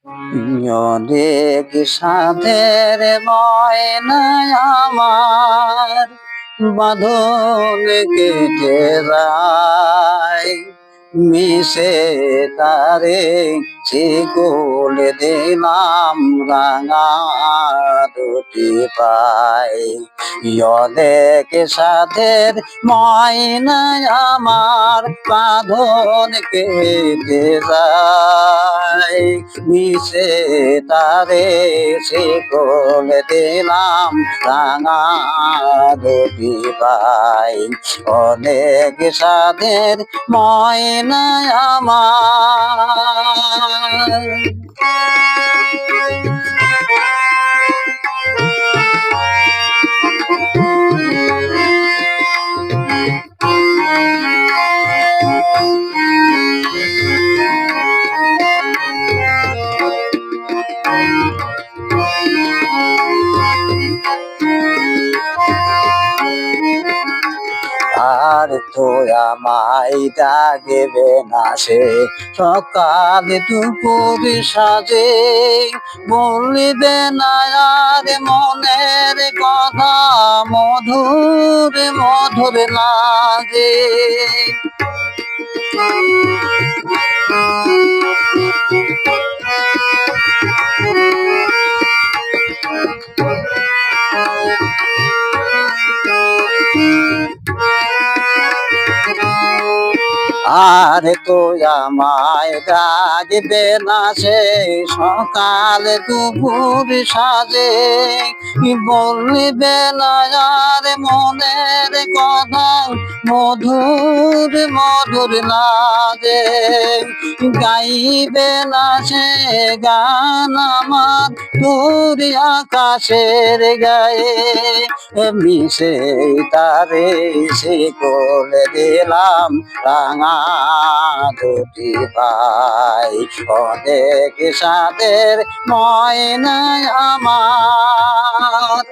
অনেক সাধের ময়নায় আমার বাঁধন কেটে যায়, মিশে তারে শিকল দিলাম রাঙা দুটি পাই। অনেক সাধের ময়নায় আমার বাঁধন কেটে যায়, মিশে তারে শিকল দিলাম রাঙা দুটি পাই। অনেক সাধের ময়নায় আমার। আর তো আমায় ডাকবে না সে সকাল দুপুর সাজে, বলবে না আর মনের কথা মধুর মধুর লাগে। আর তো আমায় ডাকবে না সে সকাল দুপুর সাজে, বলবে না আর মনের কথা মধুর মধুর লাগে। গাইবে না সে গান আমার দূর আকাশের গায়ে, মিশে তারে শিকল দিলাম রাঙা দুটি পাই। অনেক সাধের ময়নায় আমার।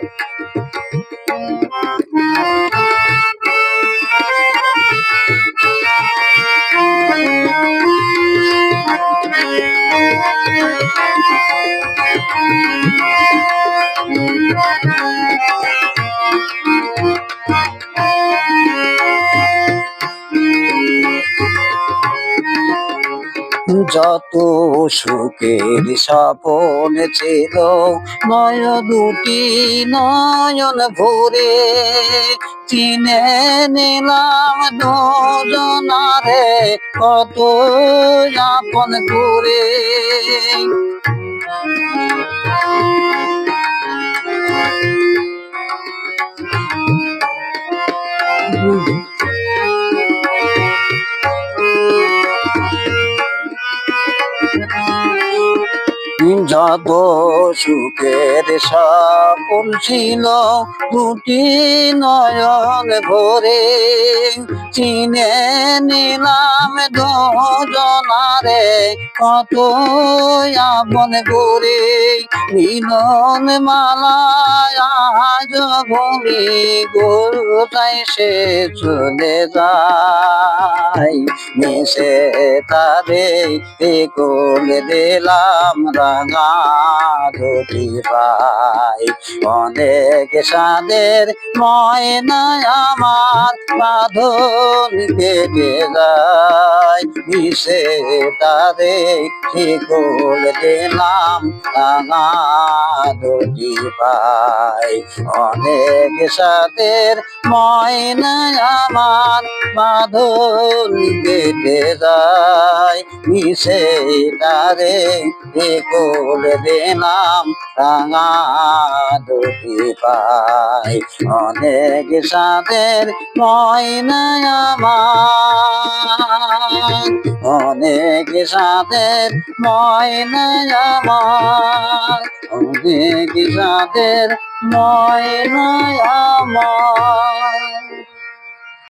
যত সুখের স্বপন ছিল নয় দুটি নয়ন ভরে, চিনে নিলাম দুজনারে কত আপন করে। যত সুখের স্বপন ছিল দুটি নয়ন ভরে, চিনে নিলাম দুজনারে কত আপন করে। মিলন মালায় আজ ভূমি গোটাই সে চলে যায়, মিশে তারে শিকল দিলাম রাঙা দুটি পাই। অনেক সাধের ময়নায় আমার বাঁধন কেটে যায়, মিশে তারে শিকল দিলাম রাঙা দুটি পাই। অনেক সাধের ময়নায় আমার বাঁধন কেটে যায়, মিশে তারে শিকল দিলাম রাঙা দুটি পাই। অনেক সাধের ময়নায় আমার। অনেক সাধের ময়নায় আমার। অনেক সাধের ময়নায় আমার।